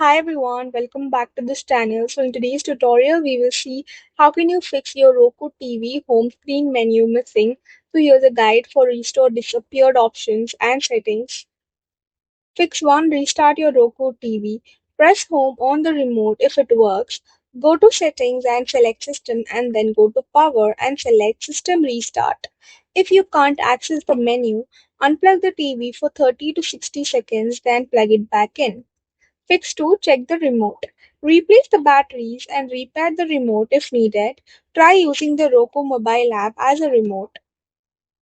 Hi everyone, welcome back to this channel. So in today's tutorial, we will see how can you fix your Roku TV home screen menu missing. So here's a guide for restore disappeared options and settings. Fix 1. Restart your Roku TV. Press home on the remote if it works. Go to settings and select system and then go to power and select system restart. If you can't access the menu, unplug the TV for 30 to 60 seconds then plug it back in. Fix 2. Check the remote. Replace the batteries and repair the remote if needed. Try using the Roku mobile app as a remote.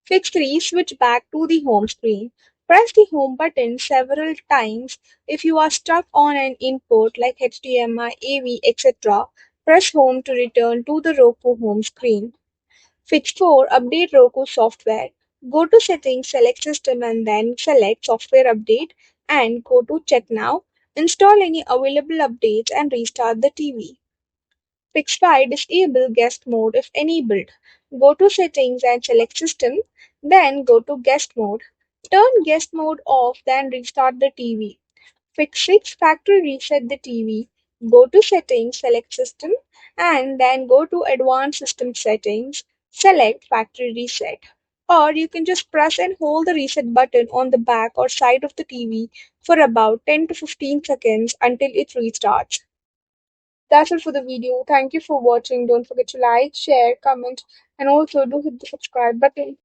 Fix 3. Switch back to the home screen. Press the home button several times. If you are stuck on an input like HDMI, AV, etc., press home to return to the Roku home screen. Fix 4. Update Roku software. Go to Settings, select System and then select Software Update and go to Check Now. Install any available updates and restart the TV. Fix 5. Disable guest mode if enabled. Go to Settings and select System, then go to Guest mode. Turn guest mode off, then restart the TV. Fix 6. Factory reset the TV. Go to Settings, select System, and then go to Advanced System Settings. Select Factory Reset. Or you can just press and hold the reset button on the back or side of the TV for about 10 to 15 seconds until it restarts. That's it for the video. Thank you for watching. Don't forget to like, share, comment, and also do hit the subscribe button.